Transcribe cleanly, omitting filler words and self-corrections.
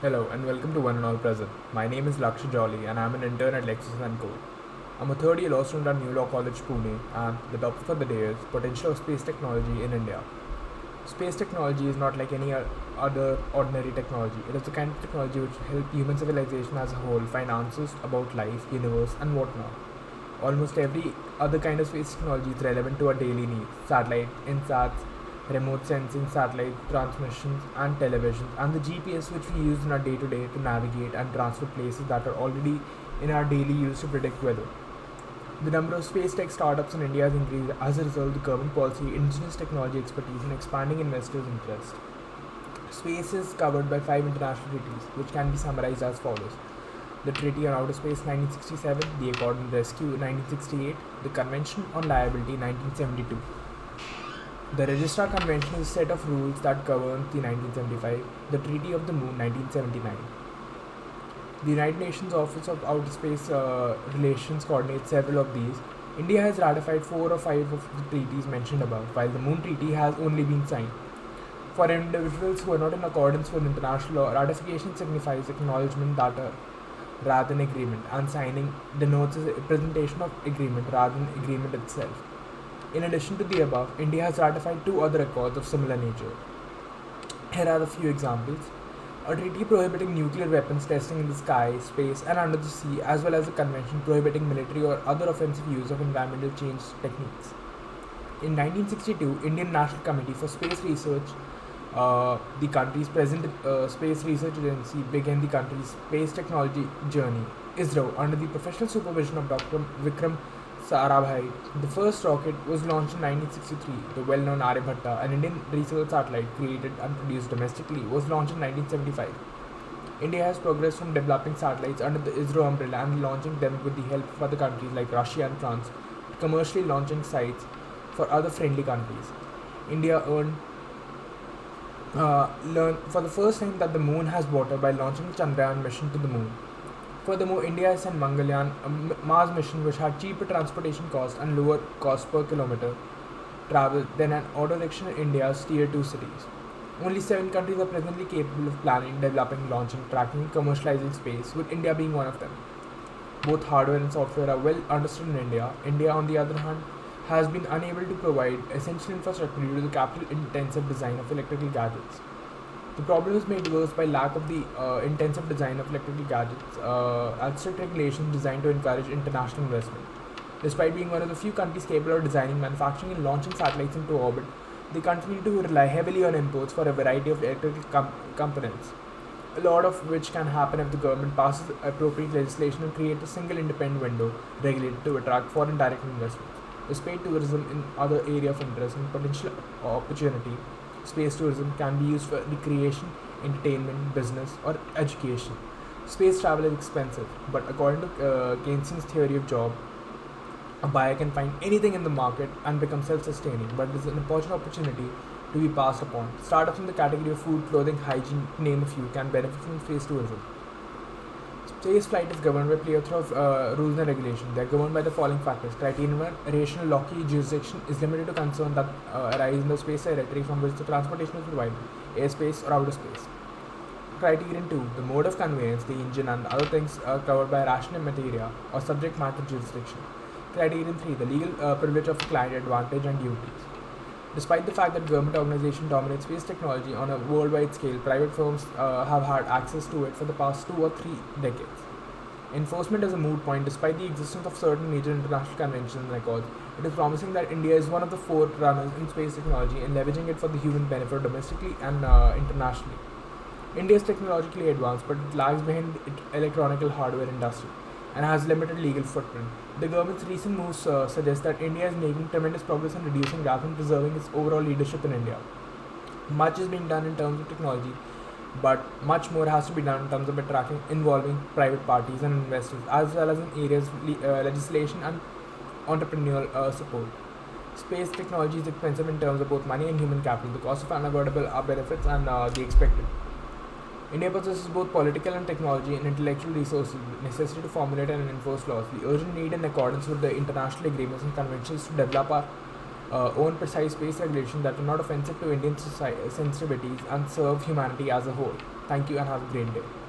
Hello and welcome to One and All Present. My name is Lakshaya and I'm an intern at LEXIS and Co. I'm a third year law student at New Law College, Pune, and the topic for the day is potential of space technology in India. Space technology is not like any other ordinary technology. It is the kind of technology which will help human civilization as a whole find answers about life, universe, and whatnot. Almost every other kind of space technology is relevant to our daily needs: satellite, insats, remote sensing, satellite transmissions, and televisions, and the GPS which we use in our day to day to navigate and transfer places that are already in our daily use to predict weather. The number of space tech startups in India has increased as a result of the government policy, indigenous technology expertise, and expanding investors' interest. Space is covered by 5 international treaties, which can be summarized as follows: the Treaty on Outer Space 1967, the Accord on Rescue 1968, the Convention on Liability 1972. The Registrar Convention is a set of rules that governs the 1975, the Treaty of the Moon 1979. The United Nations Office of Outer Space Relations coordinates several of these. India has ratified 4 or 5 of the treaties mentioned above, while the Moon Treaty has only been signed. For individuals who are not in accordance with international law, ratification signifies acknowledgement that rather than agreement, and signing denotes a presentation of agreement rather than agreement itself. In addition to the above, India has ratified 2 other accords of similar nature. Here are a few examples: a treaty prohibiting nuclear weapons testing in the sky, space, and under the sea, as well as a convention prohibiting military or other offensive use of environmental change techniques. In 1962, Indian National Committee for Space Research, the country's present space research agency, began the country's space technology journey, ISRO, under the professional supervision of Dr. Vikram Sarabhai. The first rocket was launched in 1963. The well-known Aryabhatta, an Indian research satellite created and produced domestically, was launched in 1975. India has progressed from developing satellites under the ISRO umbrella and launching them with the help of other countries like Russia and France to commercially launching sites for other friendly countries. India learned for the first time that the moon has water by launching the Chandrayaan mission to the moon. Furthermore, India has sent Mangalyaan, a Mars mission which had cheaper transportation costs and lower cost per kilometer travel than an auto rickshaw in India's tier 2 cities. Only 7 countries are presently capable of planning, developing, launching, tracking, and commercializing space, with India being one of them. Both hardware and software are well understood in India. India, on the other hand, has been unable to provide essential infrastructure due to the capital-intensive design of electrical gadgets. The problem is made worse by lack of the intensive design of electrical gadgets and strict regulations designed to encourage international investment. Despite being one of the few countries capable of designing, manufacturing, and launching satellites into orbit, they continue to rely heavily on imports for a variety of electrical components, a lot of which can happen if the government passes appropriate legislation and creates a single independent window regulated to attract foreign direct investments. Despite tourism in other area of interest and potential opportunity, space tourism can be used for recreation, entertainment, business, or education. Space travel is expensive, but according to Keynesian's theory of job, a buyer can find anything in the market and become self-sustaining, but it is an important opportunity to be passed upon. Startups in the category of food, clothing, hygiene, to name a few, can benefit from space tourism. Space flight is governed by plethora of rules and regulations. They are governed by the following factors. Criterion 1: rational loci jurisdiction is limited to concern that arise in the space territory from which the transportation is provided, airspace or outer space. Criterion 2: the mode of conveyance, the engine, and other things are covered by rational materia or subject matter jurisdiction. Criterion 3: the legal privilege of client, advantage, and duties. Despite the fact that government organizations dominate space technology on a worldwide scale, private firms have had access to it for the past 2 or 3 decades. Enforcement is a moot point. Despite the existence of certain major international conventions and accords, it is promising that India is one of the forerunners in space technology and leveraging it for the human benefit domestically and internationally. India is technologically advanced, but it lags behind its electronic hardware industry and has limited legal footprint. The government's recent moves suggest that India is making tremendous progress in reducing gaps and preserving its overall leadership in India. Much is being done in terms of technology, but much more has to be done in terms of attracting, involving private parties and investors, as well as in areas of legislation and entrepreneurial support. Space technology is expensive in terms of both money and human capital. The cost of unavoidable are benefits and the expected. India possesses both political and technology and intellectual resources necessary to formulate and enforce laws. The urgent need, in accordance with the international agreements and conventions, to develop our own precise space regulations that are not offensive to Indian sensibilities and serve humanity as a whole. Thank you and have a great day.